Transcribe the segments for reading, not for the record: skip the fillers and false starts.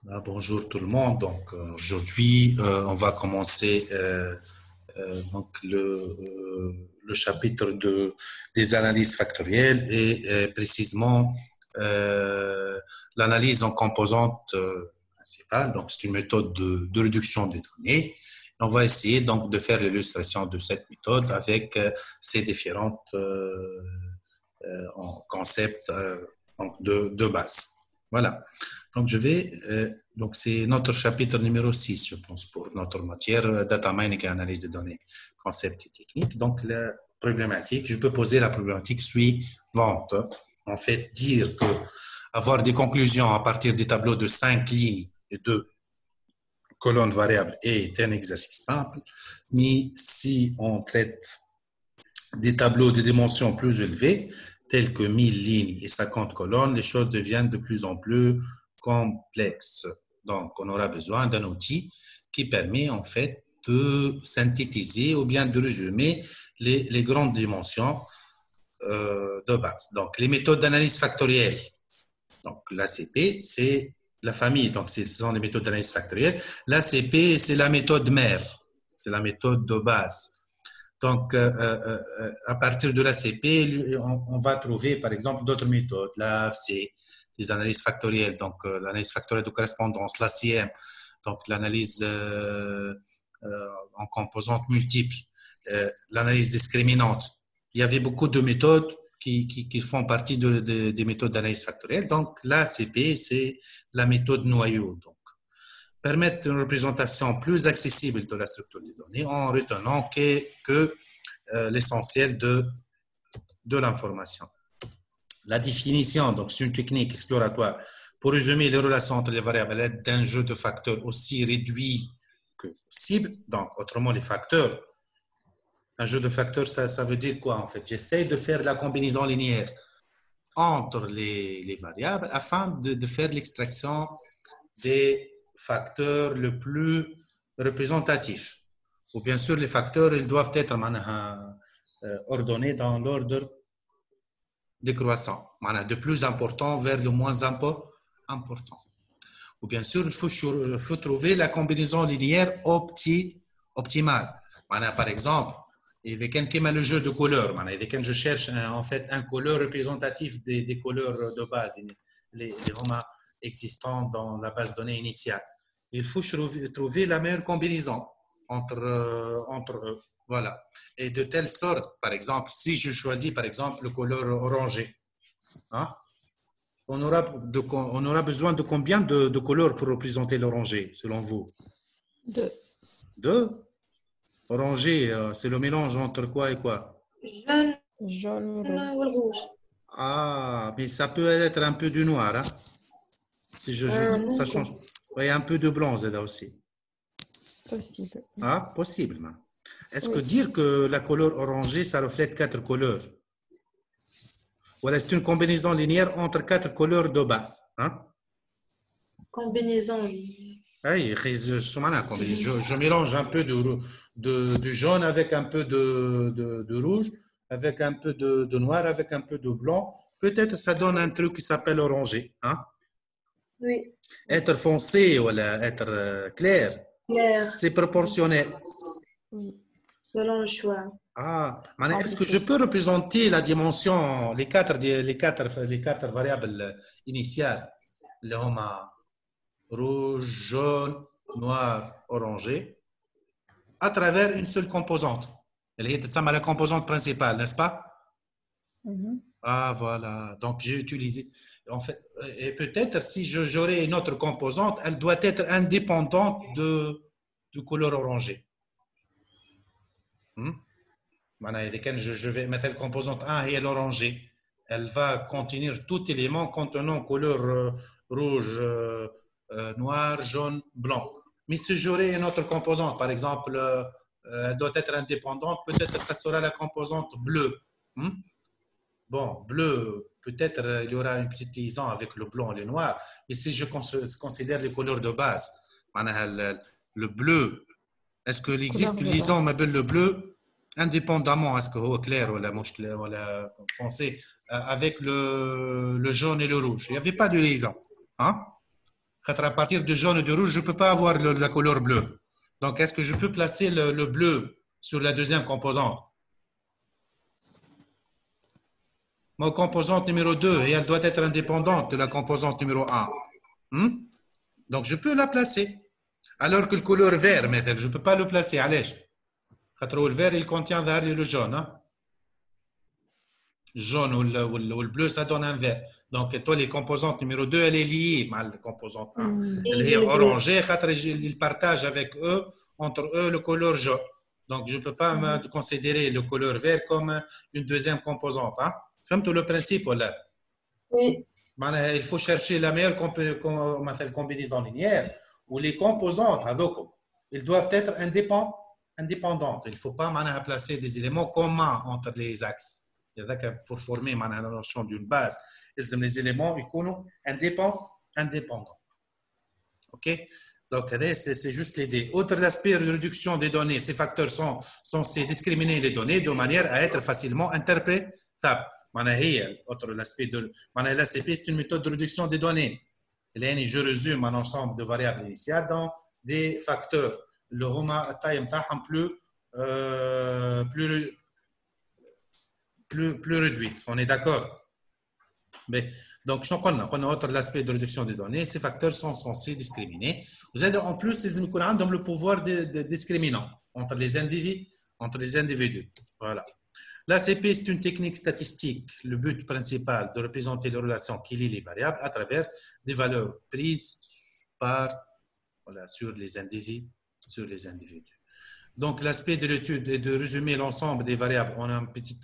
Bonjour tout le monde. Donc aujourd'hui, on va commencer le chapitre des analyses factorielles et précisément euh, l'analyse en composantes principales. Donc c'est une méthode de réduction des données. On va essayer donc de faire l'illustration de cette méthode avec ces différentes concepts donc de base. Voilà. Donc, donc c'est notre chapitre numéro 6, je pense, pour notre matière data mining et analyse des données, concepts et techniques. Donc, la problématique, je peux poser la problématique suivante. En fait, dire que avoir des conclusions à partir des tableaux de 5 lignes et de colonnes variables est un exercice simple, ni si on traite des tableaux de dimensions plus élevées, tels que 1000 lignes et 50 colonnes, les choses deviennent de plus en plus complexes. Donc, on aura besoin d'un outil qui permet en fait de synthétiser ou bien de résumer les grandes dimensions de base. Donc, les méthodes d'analyse factorielle. Donc, l'ACP, c'est la famille. Donc, ce sont les méthodes d'analyse factorielle. L'ACP, c'est la méthode mère. C'est la méthode de base. Donc, à partir de l'ACP, on va trouver, par exemple, d'autres méthodes. L'AFC, les analyses factorielles, donc l'analyse factorielle de correspondance, l'ACM, donc l'analyse en composantes multiples, l'analyse discriminante. Il y avait beaucoup de méthodes qui font partie des méthodes d'analyse factorielle. Donc, l'ACP, c'est la méthode noyau. Donc, permettre une représentation plus accessible de la structure des données en retenant que l'essentiel de l'information. La définition, donc c'est une technique exploratoire pour résumer les relations entre les variables à l'aide d'un jeu de facteurs aussi réduit que possible. Donc, autrement, les facteurs. Un jeu de facteurs, ça veut dire quoi en fait? J'essaie de faire la combinaison linéaire entre les variables afin de faire l'extraction des facteurs le plus représentatifs. Ou bien sûr, les facteurs, ils doivent être ordonnés dans l'ordre décroissant, de plus important vers le moins important. Ou bien sûr, il faut trouver la combinaison linéaire optimale. Par exemple, avec le jeu de couleurs, avec je cherche en fait un couleur représentatif des couleurs de base, les romas existants dans la base de données initiale. Il faut trouver la meilleure combinaison entre eux. Voilà. Et de telle sorte, par exemple, si je choisis par exemple le couleur orangé, hein, on aura besoin de combien de couleurs pour représenter l'orangé, selon vous? Deux. Deux? Orangé, c'est le mélange entre quoi et quoi? Jaune Jaune, ou rouge. Ah, mais ça peut être un peu du noir, hein? Si ça change. Oui, un peu de blanc, c'est là aussi. possible. Ah, possible. Est-ce que Oui. dire que la couleur orangée, ça reflète quatre couleurs? Voilà, c'est une combinaison linéaire entre quatre couleurs de base. Hein? Combinaison. Oui, je mélange un peu de jaune avec un peu de rouge, avec un peu de noir, avec un peu de blanc. Peut-être ça donne un truc qui s'appelle orangé. Hein? Oui. Être foncé ou être clair, Clair. c'est proportionnel. Oui. Selon le choix. Ah, est-ce que je peux représenter la dimension, les quatre variables initiales, le rouge, jaune, noir, orangé, à travers une seule composante? Elle est la composante principale, n'est-ce pas? Ah, voilà. Donc, j'ai utilisé. En fait, et peut-être si j'aurais une autre composante, elle doit être indépendante de couleur orangée. إذا كان je vais mettre la composante 1 هي l'orangé, elle va contenir tout élément contenant couleur rouge, noir, jaune, blanc. Mais si j'aurais une autre composante, par exemple, elle doit être indépendante, peut-être ça sera la composante bleue. Bon, bleu, peut-être il y aura une petite liaison avec le blanc et le noir, mais si je considère les couleurs de base, le bleu, est-ce qu'il existe une liaison avec le bleu indépendamment, est-ce que c'est clair ou la foncé, avec le jaune et le rouge? Il n'y avait pas de liaison. Hein? À partir de jaune et de rouge, je ne peux pas avoir la couleur bleue. Donc, est-ce que je peux placer le bleu sur la deuxième composante? Ma composante numéro 2, et elle doit être indépendante de la composante numéro 1. Donc, je peux la placer. Alors que le couleur vert, je ne peux pas le placer. Allez. Le vert, il contient le jaune. Jaune ou le bleu, ça donne un vert. Donc, toi, les composantes numéro 2, elle est liée à la composante 1. Elle est orangée, ils partagent avec eux, entre eux, le couleur jaune. Donc, je ne peux pas me considérer le couleur vert comme une deuxième composante. Faites le principe, là. Oui. Il faut chercher la meilleure combinaison linéaire où les composantes, ils doivent être indépendantes. Il ne faut pas placer des éléments communs entre les axes. Pour former la notion d'une base, les éléments sont indépendants. OK? Donc, c'est juste l'idée. Outre l'aspect de réduction des données, ces facteurs sont censés discriminer les données de manière à être facilement interprétables. Autre l'aspect de l'ACP, c'est une méthode de réduction des données. Je résume un ensemble de variables initiales dans des facteurs. Le homa taille plus réduite. On est d'accord? Mais donc, on a autre l'aspect de réduction des données. Ces facteurs sont censés discriminer. Vous avez en plus, ils ont le pouvoir de discriminant entre les individus. Voilà. L'ACP, c'est une technique statistique. Le but principal de représenter les relations qui lient les variables à travers des valeurs prises sur les individus. Donc, l'aspect de l'étude est de résumer l'ensemble des variables en un petit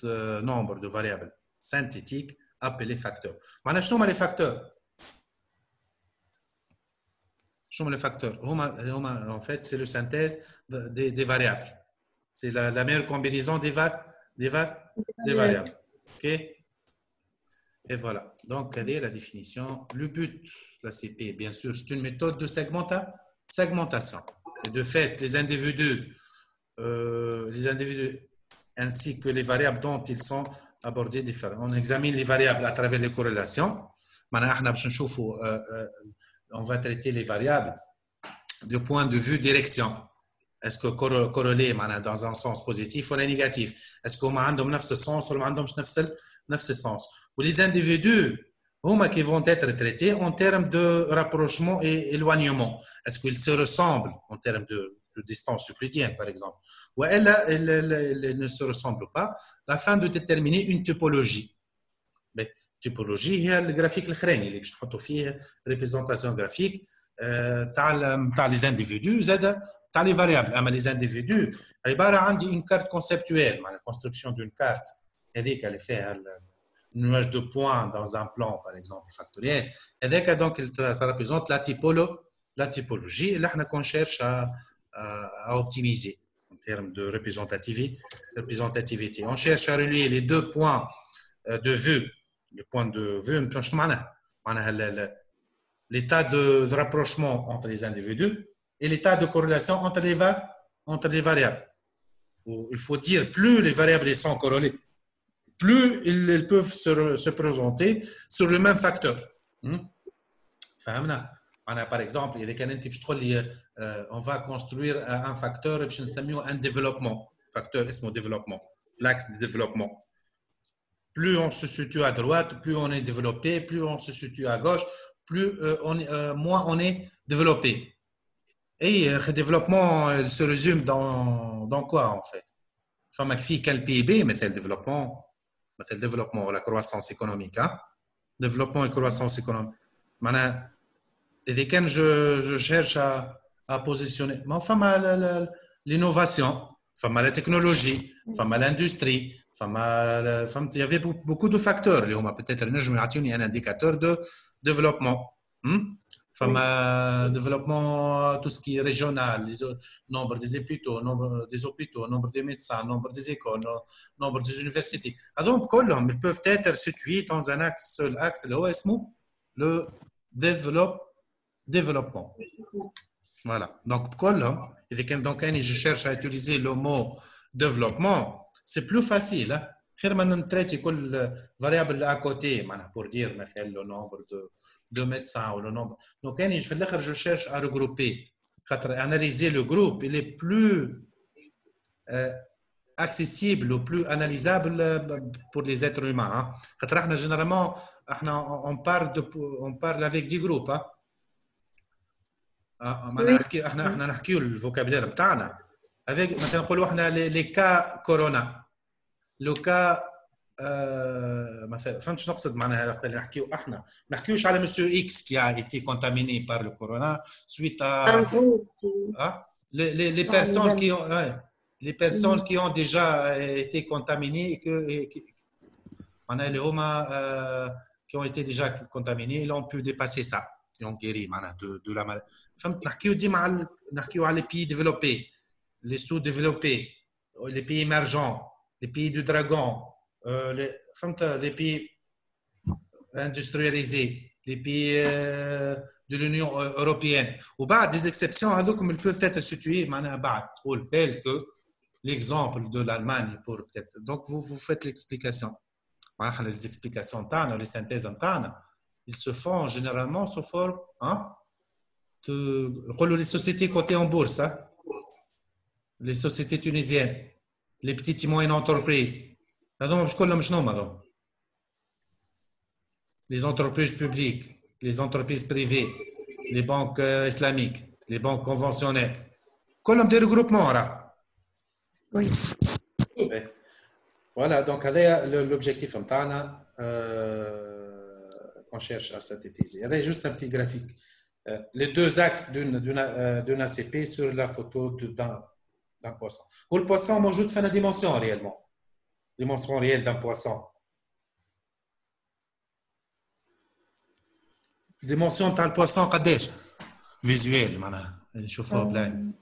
nombre de variables synthétiques appelées facteurs. Maintenant, je les facteurs. Les facteurs. En fait, c'est la synthèse des variables. C'est la meilleure combinaison des variables. OK? Et voilà. Donc, quelle est la définition? Le but de la CP, bien sûr, c'est une méthode de segmentation. Et de fait, les individus ainsi que les variables dont ils sont abordés différents. On examine les variables à travers les corrélations. On va traiter les variables du point de vue direction. Est-ce que corrélé dans un sens positif ou négatif? Est-ce qu'on a le même sens ou le même sens? Ou les individus qui vont être traités en termes de rapprochement et éloignement. Est-ce qu'ils se ressemblent en termes de distance euclidienne, par exemple? Ou elles ne se ressemblent pas, afin de déterminer une typologie. Mais typologie, c'est le graphique le chrène, il est représentation graphique les individus, les variables. Les individus, il y a une carte conceptuelle, la construction d'une carte, elle fait un nuage de points dans un plan, par exemple, factoriel. Et donc, ça représente la typologie, et là, on cherche à optimiser en termes de représentativité. On cherche à relier les deux points de vue. Le point de vue, l'état de rapprochement entre les individus et l'état de corrélation entre les variables. Il faut dire, plus les variables sont corrélées, plus ils peuvent se présenter sur le même facteur. Par exemple, il y a des on va construire un facteur, un développement. Facteur, c'est développement, l'axe de développement. Plus on se situe à droite, plus on est développé, plus on se situe à gauche, moins on est développé. Et le développement se résume dans quoi, en fait? Enfin, quel PIB, mais c'est le développement, la croissance économique. Développement et croissance économique. Et dès que je cherche à positionner, enfin, l'innovation, enfin, la technologie, enfin, l'industrie, il y avait beaucoup de facteurs. Peut-être un indicateur de développement. Développement, tout ce qui est régional, nombre des hôpitaux, nombre des médecins, nombre des écoles, nombre des universités. Donc, ils peuvent être situés dans un seul axe, le développement. Voilà. Donc, je cherche à utiliser le mot développement. C'est plus facile. خير ما نتريتي كل variable à côté معناها pour dire مثلا le nombre de médecins ou le nombre. Donc يعني في الاخر je cherche à regrouper خاطر analyser le groupe il est plus accessible ou plus analysable pour les êtres humains hein. خاطر احنا généralement احنا on parle avec des groupes hein. معناها احنا نحكيو الفوكابيلير بتاعنا avec مثلا نقولوا احنا les cas corona لو كا مثلا فهمت شنو نقصد معناها نحكيو احنا ما نحكيوش على مسيو اكس qui a été contaminé par le corona suite à les personnes qui ont les personnes qui ont déjà été contaminées et que معناها اللي هما qui ont été déjà contaminés ils ont pu dépasser ça ils ont guéri معناها de la maladie فهمت نحكيو ديما نحكيو على les pays développés les sous-développés les pays émergents les pays du dragon, les pays industrialisés, les pays de l'Union européenne. Ou bah, des exceptions, elles peuvent être situées telles que l'exemple de l'Allemagne. Donc, vous faites l'explication. Les explications, les synthèses, ils se font généralement sous forme de les sociétés cotées en bourse, hein? Les sociétés tunisiennes. Les petites et moyennes entreprises. Les entreprises publiques, les entreprises privées, les banques islamiques, les banques conventionnelles. Comme des regroupements. Oui. Voilà, donc l'objectif qu'on cherche à synthétiser. Il y a juste un petit graphique. Les deux axes d'une ACP sur la photo d'un poisson. Ou le poisson موجود في dimension réellement. Dimension réelle d'un poisson. Dimension تاع البوisson قداش؟ visuel معناها نشوفوها بلاين.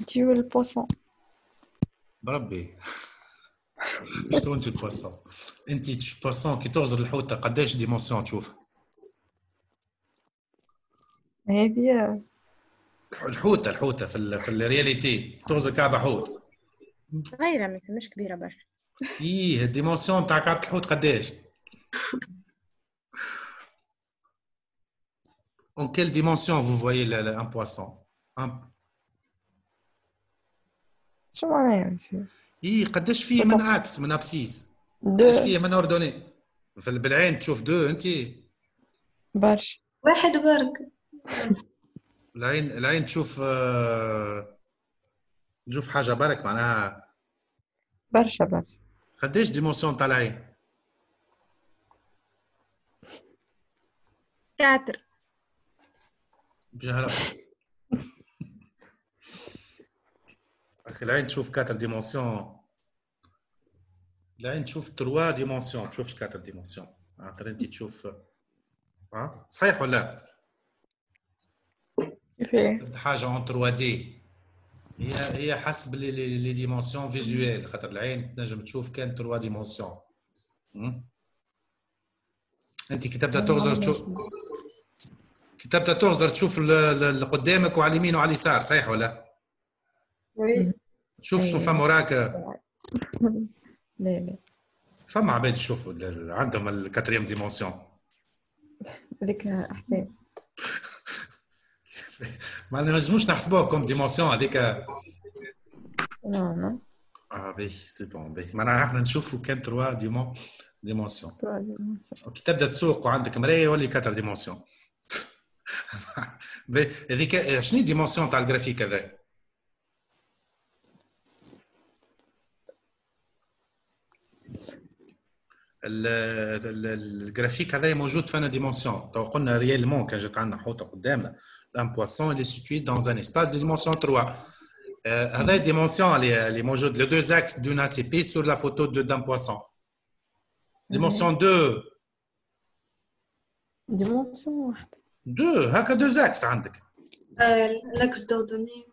Tu veux le poisson? بربي. شلون انت البوisson؟ انت البوisson كي تغزر الحوته قداش ديمونسيون تشوفها؟ هذه الحوته في الرياليتي تغزر كعبه حوت. صغيرة مش كبيرة برشا. ايه الديمونسيون تاع كعبة الحوت قداش؟ En quelle dimension vous voyez un poisson? شو معناها؟ ايه قداش فيه من عكس من ابسيس؟ قداش فيه من اردني؟ بالعين تشوف دو انت؟ برشا. واحد برك. العين تشوف حاجه برك معناها برشا. قداش ديمونسيون تاع العين؟ 4. بجهرة العين تشوف 4 ديمونسيون. العين تشوف 3 ديمونسيون تشوفش 4 ديمونسيون. انت تشوف صحيح ولا كيفاه؟ حاجه اون 3 دي هي حسب لي ديمونسيون فيزوال خاطر العين تنجم تشوف كان 3 ديمونسيون. انت كي تبدا تغزر تشوف اللي قدامك وعلى اليمين وعلى اليسار صحيح ولا؟ وي. تشوف شنو فما وراك؟ لا فما عباد يشوفوا عندهم الكاتريام ديمونسيون. هذيك احساس. ما نجموش نحسبوها كوم ديمونسيون هذيك. نو باهي سي بون باهي معناها احنا نشوفوا كان 3 ديمونسيون. كي تبدا تسوق وعندك مرايه يولي 4 ديمونسيون. هذيك شنو الديمونسيون تاع الجرافيك هذا؟ الجرافيك هذا موجود في ديمونسيون. تو قلنا ريالمون كان جات عندنا حوته قدامنا ان بوisson il est situé dans un espace de dimension 3. هذا الديمونسيون اللي موجود les deux axes d'une ACP sur la photo d'un poisson. Dimension 2. ديمونسيون واحده. 2 هكا 2 axes عندك. l'axe d'ordonnée.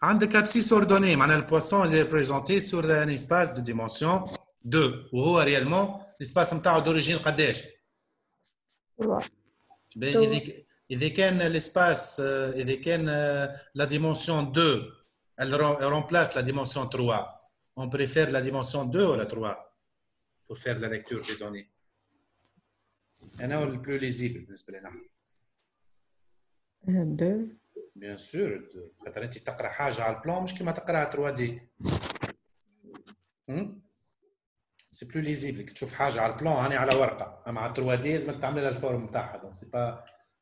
عندك abscisse ordonnée معناها البوisson اللي représenté sur un espace de dimension 2 وهو ريالمون الاسباس نتاعو دوريجين قداش؟ 3. اذا كان الاسباس اذا كان لا ديمونسيون 2 elle remplace la dimension 3 on préfère la dimension 2 ou la 3 pour faire la lecture des données. أنا le plus lisible بالنسبة لنا. 2. Bien sûr, خاطر أنت تقرأ حاجة على البلان مش كيما تقرأها 3D. C'est plus lisible. كي تشوف حاجة على البلان هاني على ورقة، أما على 3D لازمك تعمل لها الفورم بتاعها، donc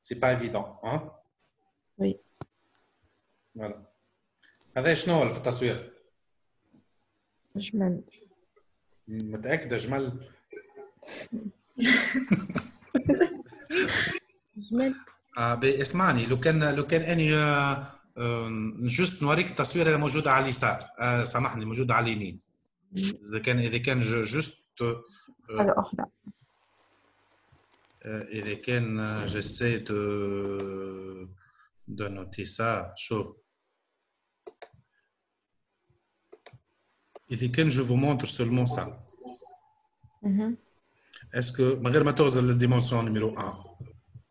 c'est pas évident. Hein? Oui. Voilà. هذا شنو هو في التصوير؟ جمل. متأكدة جمل؟ جمل. اسمعني لو كان اني جست نوريك التصوير اللي موجوده على اليسار، سامحني موجوده على اليمين. اذا كان جست حاجة أخرى. اذا كان جسي دو نوتي سا شو اذا كان جو فو مونتر سولمون سا اسكو من غير ما توصل للديمونسيون نيميرو 1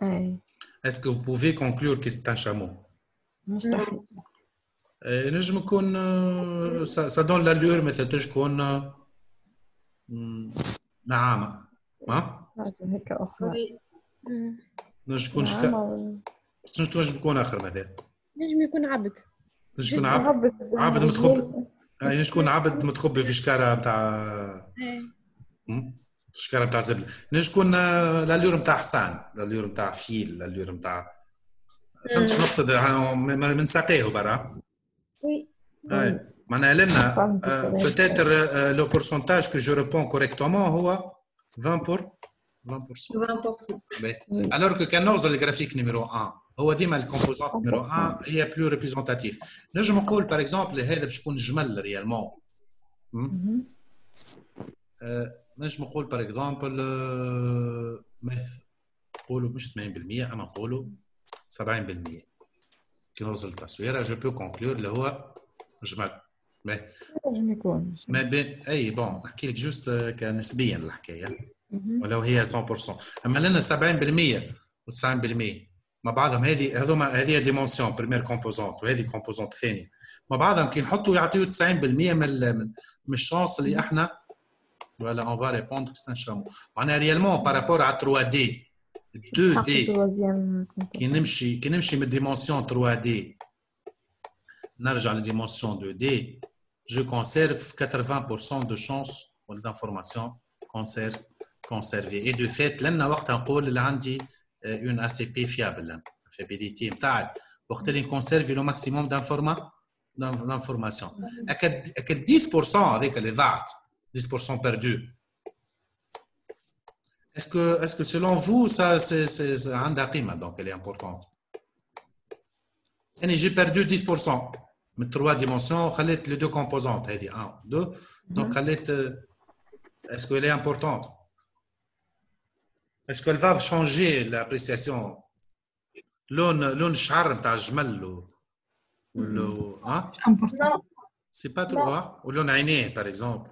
أي. est-ce que vous pouvez conclure que c'est un chameau? مستحيل. نجم يكون ça donne l'allure مثل تكون نعامة. ها؟ حاجة هيك أخرى. نجم يكون شنو يكون آخر مثلا؟ نجم يكون عبد. نجم يكون عبد متخبي. يعني نجم يكون عبد متخبي في شكارة متاع شكارة متاع زبل. نجم يكون لاليور متاع حصان، لاليور متاع فيل، لاليور متاع فهمت شنو نقصد؟ من ساقيه برا. وي. معناها لنا peut-être le pourcentage que je réponds correctement هو 20%. 20%. Alors que كان نوصل للجرافيك نيميرو 1 هو ديما الكومبوزونت نيميرو 1 هي بلو ريبريزونتاتيف. نجم نقول باغ اكزومبل هذا باش يكون جمل ريالمون. نجم نقول باغ اكزومبل نقولوا مش 80% اما نقولوا 70%. كي نوصل للتصويره جو بو كونكلور اللي هو جمل. ما بين اي بون نحكي لك جوست كنسبيا الحكايه ولو هي 100%. اما لنا 70% و90% مع بعضهم هذه ديمونسيون بريمير كومبوزونت وهذه كومبوزونت ثانيه مع بعضهم كي نحطوا يعطيو 90% من الشانس اللي احنا ولا اون فا ريبوندر سان شامو. معناها ريالمون بارابور على 3 دي 2 دي كي نمشي من ديمونسيون 3 دي نرجع لديمونسيون 2 دي je conserve 80% de chance d'information conservée. Et de fait, لأن وقتها نقول اللي عندي une ACP fiable. Fiabilité نتاعي وقت اللي نكونسيرفي لو ماكسيموم d'information. أكد 10% هذيك اللي ضاعت 10% perdu. Est-ce que selon vous ça c'est عندها قيمة donc elle est importante. يعني j'ai perdu 10%. من 3 dimensions, خليت les deux composantes, هذه 1 2 donc خليت est-ce qu'elle est importante? Est-ce qu'elle va changer l'appréciation? لون الشعر نتاع الجمل ها؟ C'est pas trop ولون عينيه par exemple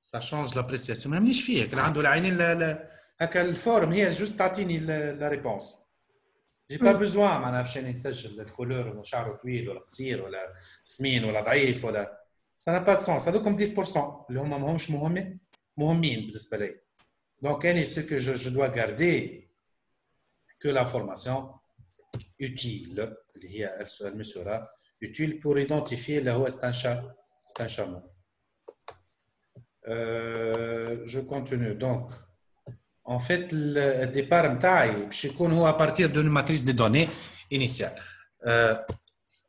ça change l'appréciation. ما مانيش فيه اللي عنده العينين هكا الفورم هي جوست تعطيني لا ريبونس. J'ai pas besoin معناها باش نسجل الكولور ولا شعره طويل ولا قصير ولا سمين ولا ضعيف ولا ça n'a pas de sens. هذوكم 10% اللي هما ماهمش مهمين بالنسبه لي. Donc ce que je dois garder que l'information utile اللي هي elle me sera utile pour identifier اللي هو c'est un chameau. Je continue donc. En fait, le départ نتاعي باش يكون هو à partir d'une matrice de données initiale.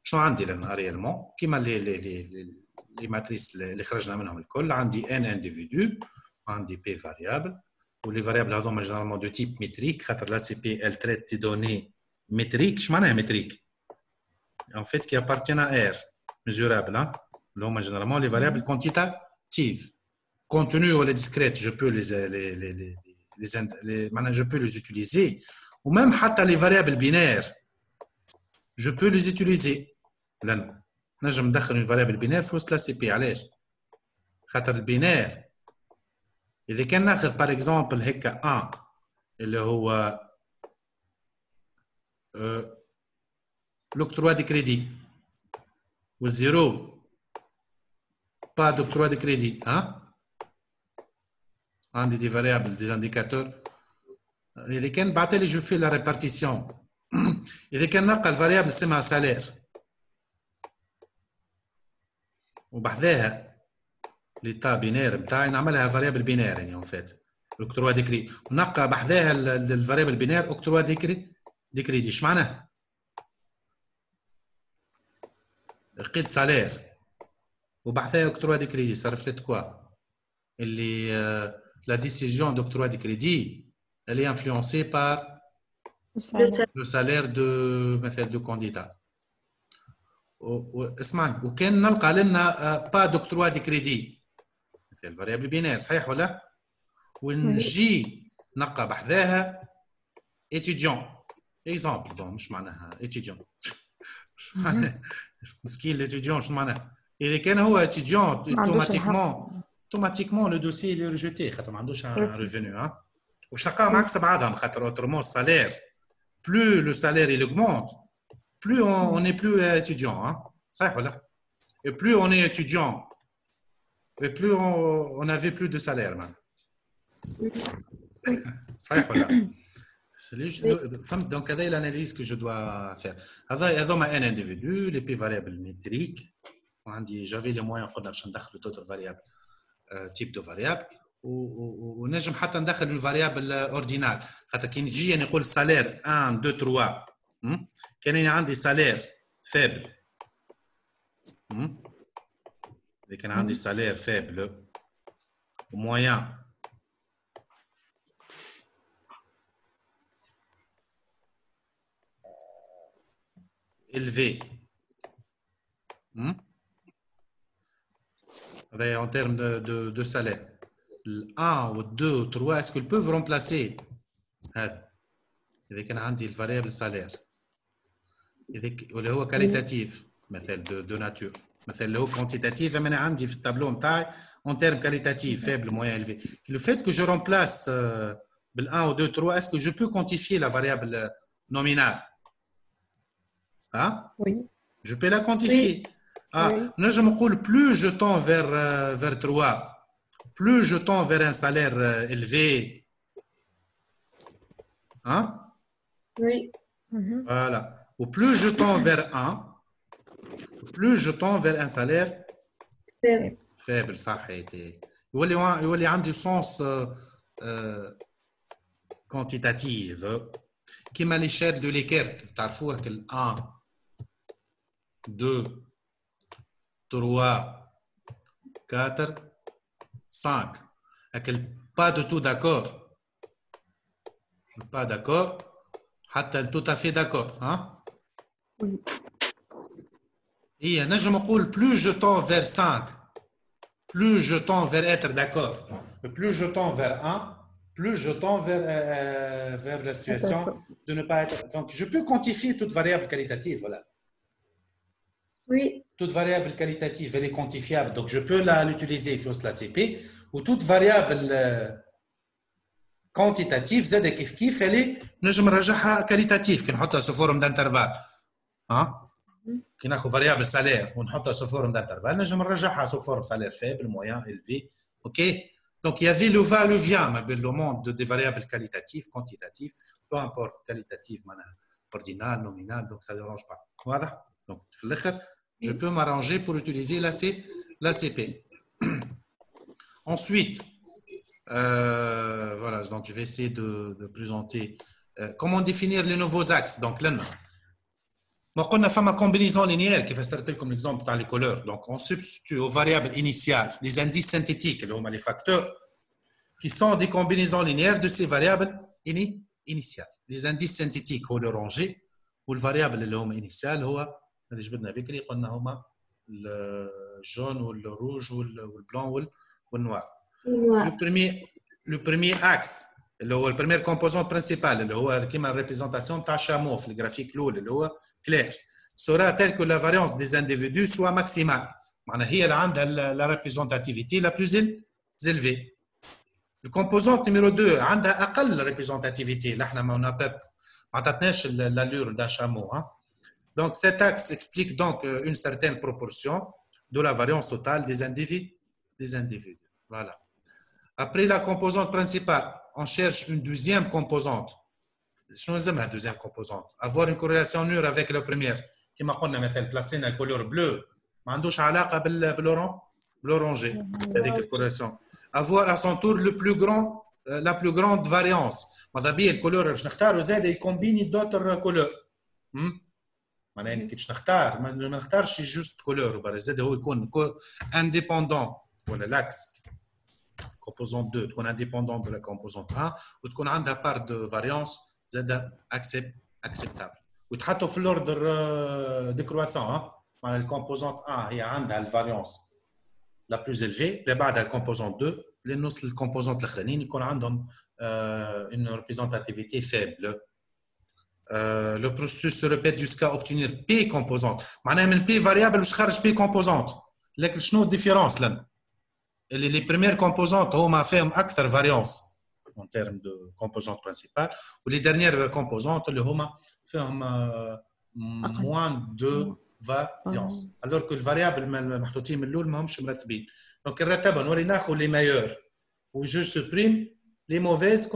شو عندي لنا ريالمون كيما لي ماتريس اللي خرجنا منهم الكل عندي n individu عندي p variable ولي فاريابل هذوما جينيرالمون دو تيب ميتريك خاطر لا سي بي elle traite des données métriques. شو معناها ميتريك؟ en fait qui appartiennent à R mesurable اللي هما جينيرالمون لي فاريابل quantitatives contenu ولا discrète je peux je peux les utiliser ou même حتى les variables binaires je peux les utiliser لأن نجم ندخل une variable binaire في وسط la CP. علاش؟ خاطر البينير إذا كان ناخذ par exemple هكا 1 اللي هو l'octroi des crédits والزيرو pas d'octroi de crédit. Hein? Des variables, des indicateurs. إذا كان بعتلي je fais la répartition. إذا كان نلقى الفاريابل اسمها salaire. وبحذاها ليتا بينير بتاعي نعملها فاريابل بينير يعني en fait. l'octroi de crédit. ونلقى بحذاها الفاريابل بينير octroi de crédit. ايش معناها؟ لقيت سالير وبحثها octroi de crédit ça reflète quoi? La décision d'octroi de crédit elle est influencée par le salaire de candidat. اسمعني وكان نلقى لنا pas d'octroi de crédit مثل variable binaire صحيح ولا؟ ونجي نلقى بحذاها étudiant exemple bon مش معناها étudiant مسكين l'étudiant شو معناها؟ إذا كان هو étudiant automatiquement le dossier est rejeté خاطر ما عندوش un revenu hein. وش تلقاها معكس بعضها خاطر autrement salaire plus le salaire il augmente plus on n'est plus étudiant hein. صحيح ولا؟ et plus on est étudiant et plus on avait plus de salaire man. صحيح ولا؟ Donc, c'est l'analyse que je dois faire. هذا un individu, les p variables métriques. J'avais les moyens de ندخل d'autres variables, type de variable. ونجم حتى ندخل une variable ordinale. خاطر كي نجي نقول salaire 1 2 3 كان عندي salaire faible. إذا كان عندي salaire faible moyen élevé. En termes de salaire. Le 1 ou 2 ou 3, est-ce qu'ils peuvent remplacer إذا كان عندي الفاريبل salaire اللي هو qualitatif مثل de nature مثل اللي هو quantitatif أنا عندي في التابلو نتاعي en termes qualitatifs faible moyen élevé. Le fait que je remplace bel 1 ou 2 3, est-ce que je peux quantifier la variable nominale? Hein? Oui. Je peux la quantifier. Oui. Ah, oui. Je me coule plus je tends vers 3, plus je tends vers un salaire élevé. Hein? Oui. Voilà. Ou plus je tends vers 1, plus je tends vers un salaire faible. صحيح. يولي عندي sens quantitatif. كيما l'échelle de Likert تعرفوها كال 1 2 3 4 5 لكن pas de tout d'accord pas d'accord حتى tout à fait d'accord hein oui. Et نجم نقول plus je tends vers 5 plus je tends vers être d'accord plus je tends vers 1 plus je tends vers la situation de ne pas être. Donc, je peux quantifier toute variable qualitative, voilà. Oui. Toute variable qualitative, elle est quantifiable, donc je peux l'utiliser sur la CP, ou toute variable quantitative, Z كيف elle est, نجم نرجعها qualitative, كي نحطها sous forme d'intervalle. Hein? كي ناخذ variable salaire ونحطها sous forme d'intervalle, نجم نرجعها sous forme salaire faible, moyen, élevé, ok? Donc, il y avait le va-le-vient, le monde des variables qualitatives, quantitatives, peu importe, qualitatives, ordinal, nominal, donc ça ne dérange pas. Voilà. Donc, je peux m'arranger pour utiliser la CP. Ensuite, voilà, donc je vais essayer de présenter comment définir les nouveaux axes. Donc, là, on a fait ma combinaison linéaire qui va sortir comme l'exemple dans les couleurs. Donc, on substitue aux variables initiales les indices synthétiques, les facteurs, qui sont des combinaisons linéaires de ces variables initiales. Les indices synthétiques, ou le rangé, ou le variable initial, اللي جبدنا بكري قلنا هما الجون والروج والبلون والنوار. Le premier axe اللي هو البريمير كومبوزون برينسيبال اللي هو كيما الريبريزونطاسيون تاع شامو في الجرافيك الاول اللي هو كلير sera tel que la variance des individus soit maximale. معناها هي اللي عندها la représentativité la plus élevée. Le composante numéro 2 عندها اقل représentativité اللي احنا ما عطاتناش l'allure d'un chameau. Donc cet axe explique donc une certaine proportion de la variance totale des individus. Voilà. Après la composante principale, on cherche une deuxième composante. شنو لازمها deuxième composante? Avoir une corrélation nulle avec la première. كما قلنا مثلا بلاسينا الكولور بلو ما عندوش علاقه بالورانجي هذيك الكوريلاسيون. Avoir à son tour la plus grande variance. ماذا بيا الكولور باش نختاروا زاد يكومبيني دوتر كولور. معناها كي باش نختار ما نختارش جوست كولور وبرا زاد هو يكون انديبوندون ولا لاكس composante 2 تكون indépendante de la composante 1 وتكون عندها part de variance زاد acceptable وتحطوا في l'ordre décroissant معناها الكومبوزونت 1 هي عندها الفاريونس la plus élevée اللي بعدها الكومبوزونت 2 اللي نوصل للكومبوزونت الاخرين يكون عندهم une représentativité faible. Le processus se répète jusqu'à obtenir P composante. معناها من P variable باش خرج P composante. لكن شنو الديفيرونس لنا؟ اللي les premières composantes هما فيهم أكثر variance en termes de composante principale و les dernières composantes اللي هما فيهم moins de variance. Alors que الvariable المحطوطين من الأول ما همش مرتبين. Donc نرتبهم نولي ناخذ les meilleurs و je supprime les mauvaises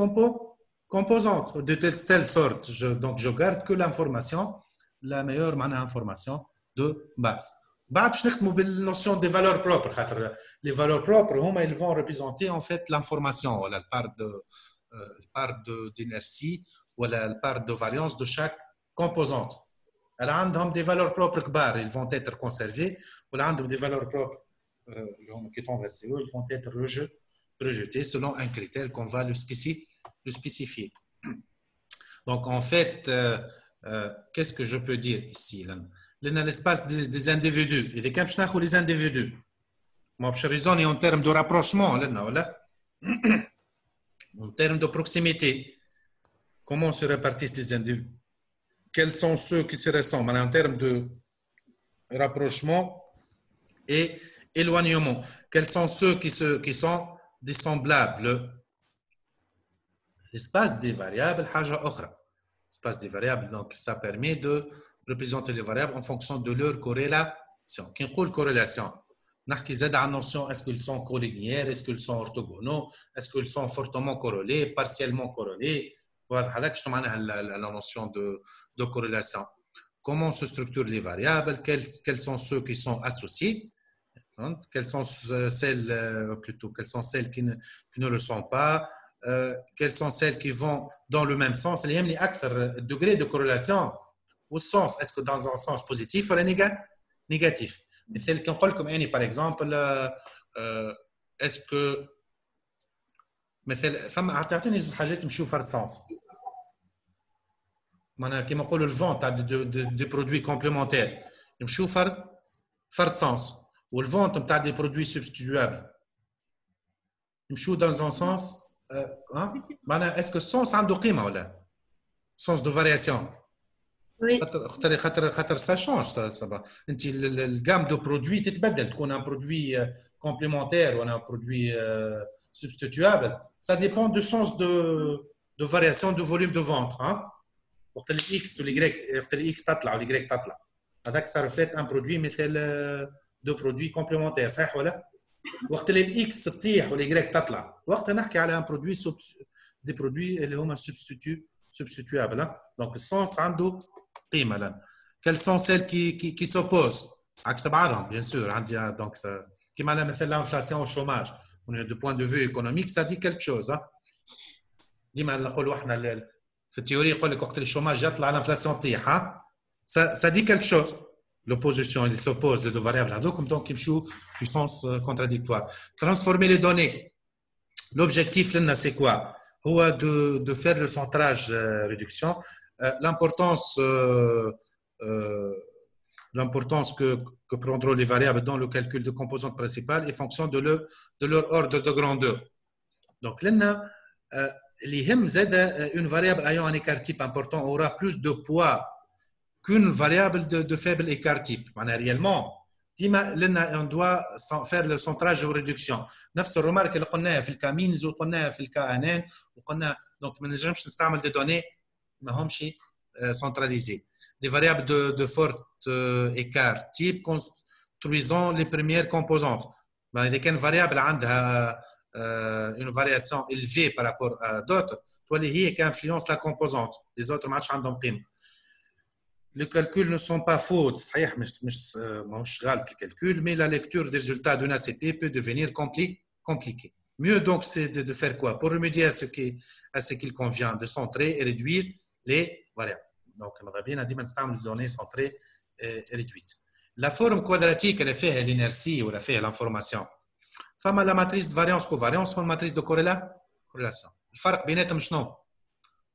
composantes de telle sorte. Donc je garde que l'information, la meilleure information de base. بعد باش نخدموا بالنوسيون دي valeurs propres خاطر les valeurs propres هما ils vont représenter en fait l'information ولا part d'inertie ولا part de variance de chaque composante. Elle عندهم des valeurs propres كبار ils vont être conservés ولا عندهم des valeurs propres qui sont versées ils vont être rejetés selon un critère qu'on va le spécifier. Donc en fait qu'est-ce que je peux dire ici là? L'espace des individus. Et des cas, je n'ai les individus. Moi, je raisonne en termes de rapprochement, en termes de proximité. Comment se répartissent les individus? Quels sont ceux qui se ressemblent en termes de rapprochement et éloignement? Quels sont ceux qui sont dissemblables? L'espace des variables, l'espace des variables, donc ça permet de représenter les variables en fonction de leur corrélation. Qui est corrélation? نحكي زاد عن notion est-ce qu'ils sont collinéaires, est-ce qu'ils sont orthogonaux, est-ce qu'ils sont fortement corrélés, partiellement corrélés. واضح هذاك شنو معناها la notion de corrélation. Comment se structurent les variables, quels sont ceux qui sont associés, quelles sont celles qui ne le sont pas, quelles sont celles qui vont dans le même sens. اللي يهمني اكثر degré de corrélation au sens, est-ce que dans un sens positif ou négatif? مثل كي نقول لكم يعني par exemple est-ce que مثل فما تعطوني زوج حاجات يمشيو فرد سونس معناها كيما نقولوا الفون تاع دي برودوي كومبليمونتير يمشيو فرد سونس والفون تاع دي برودوي سبستيتوابل يمشيو dans un sens معناها est-ce que السونس عنده قيمه ولا sens de variation? Oui. خاطر ça change انت الجام دو برودوي تتبدل تكون un produit complémentaire ou un produit substituable. Ça dépend du sens de variation de volume de vente. وقت ال X ou Y وقت ال X تطلع و Y تطلع هذاك ça reflète un produit مثل deux produits complémentaires صحيح ولا؟ وقت ال X تطيح و Y تطلع وقتها نحكي على un produit des produits اللي هما substituables. Donc le sens عنده قيمة لنا. Quelles sont celles qui s'opposent? عكس بعضهم bien sûr. Donc كما مثل l'inflation au chômage. Du point de vue économique ça dit quelque chose. ديما نقولوا احنا في التيوري يقول لك وقت الشوماج يطلع l'inflation تطيح. Ça dit quelque chose. L'opposition il s'oppose les deux variables هذوكم donc يمشوا في sens contradictoire. Transformer les données. L'objectif لنا c'est quoi? هو de faire le centrage réduction. L'importance que prendront les variables dans le calcul de composantes principales est fonction de leur ordre de grandeur. Donc, une variable ayant un écart type important aura plus de poids qu'une variable de faible écart type. Réellement, on doit faire le centrage ou réduction. نفس الرمارك اللي قلناها في الكامينز وقلناها في الكائنات وقلنا donc ما نجمش نستعمل des données ما همش centralisées. Des variables de fort écart type construisons les premières composantes. Ben, dès qu'une variable a une variation élevée par rapport à d'autres, qui influence la composante. Les autres matchs ont donc les calculs ne sont pas faux, مش غلط le calcul, mais la lecture des résultats d'une ACP peut devenir compliquée. Mieux donc c'est de faire quoi? Pour remédier à ce qu'il convient de centrer et réduire les variables. Donc on a bien dit maintenant les données centrées et réduites. La forme quadratique elle fait l'inertie ou elle fait l'information. فما la matrice de variance covariance ou la matrice de corrélation. الفرق بيناتهم شنو؟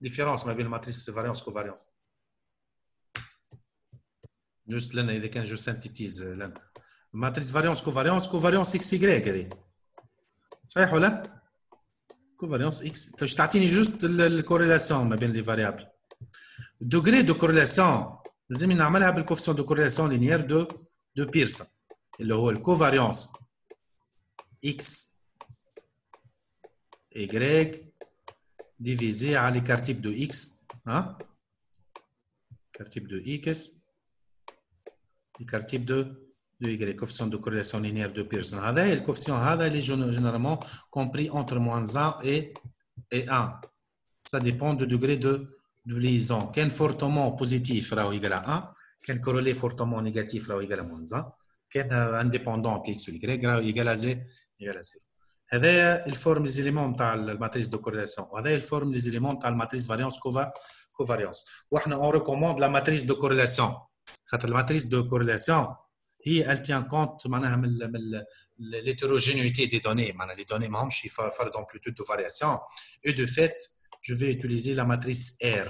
différence ما بين matrice de variance covariance. Juste là, quand je synthétise là. Matrice covariance XY هذه. صحيح ولا؟ covariance X. Tu تعطيني juste la corrélation ما بين les variables. Degré de corrélation لازم نعملها بالcoefficient de corrélation linéaire de Pearson اللي هو الcovariance X Y divisé à l'écart type de X, hein? L'écart type de X, l'écart type de Y, coefficient de corrélation linéaire de Pearson. Le coefficient est généralement compris entre -1 et 1. Ça dépend du degré de liaison. Qu'un fortement positif sera égal à 1, qu'un corrélé fortement négatif sera égal à -1, qu'un indépendant X ou Y sera égal à 0. هذا الفورم les éléments تاع الماتريس دو كورلاسيون وهذا الفورم les éléments تاع الماتريس فاريانس كوفاريانس واحنا اون ريكوموند لا ماتريس دو كورلاسيون خاطر الماتريس دو كورلاسيون هي elle tient compte معناها من l'hétérogénéité des données معناها les données ماهمش فرق d'amplitude de variation et de fait je vais utiliser la matrice R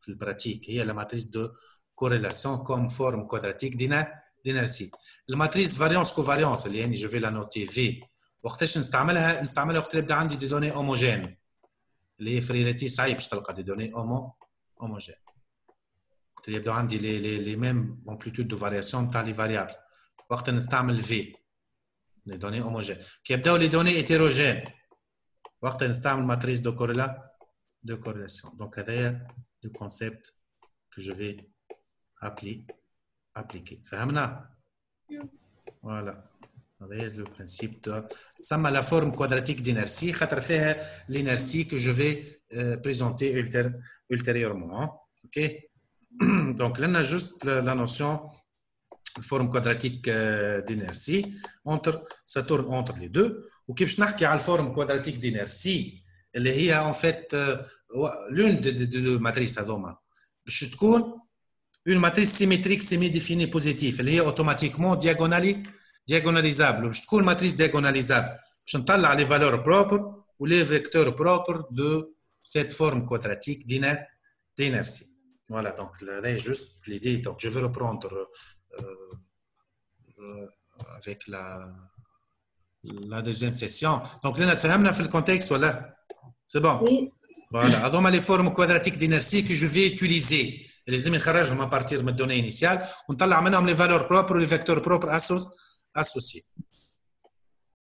في البراتيك هي la matrice de corrélation comme forme quadratique d'inertie الماتريس فاريانس كوفاريانس اللي يعني je vais la noter V وقتاش نستعملها وقت اللي يبدا عندي دي دوني هوموجين اللي هي فريلاتي صعيب باش تلقى دي دوني هوموجين وقت اللي يبداو عندي لي ميم امبليتود دو فارياسيون تاع لي فاريابل وقت نستعمل في لي دوني هوموجين كي يبداو لي دوني هيتيروجين وقت نستعمل ماتريس دو كورلاسيون دونك هذايا لو كونسيبت كو جو في appliquer فهمنا فوالا هذا le principe de تسمى la forme quadratique d'inertie خاطر فيها l'inertie que je vais présenter ultérieurement. OK. Donc là on a juste la notion de forme quadratique d'inertie ça tourne entre les deux وكيف باش نحكي على الفورم quadratique d'inertie اللي هي en fait l'une des matrices هذوما باش تكون une matrice symétrique semi-définie positive اللي هي automatiquement diagonalisable باش تكون matrice diagonalisable باش نطلع les valeurs propres ou les vecteurs propres de cette forme quadratique d'inertie. Voilà, donc là est juste l'idée. Donc je vais reprendre avec la deuxième session. Donc là, nous avons fait le contexte, voilà. C'est bon? Oui. Voilà, donc les formes quadratiques d'inertie que je vais utiliser. Les amis à partir de mes données initiales. On a les valeurs propres, les vecteurs propres associés.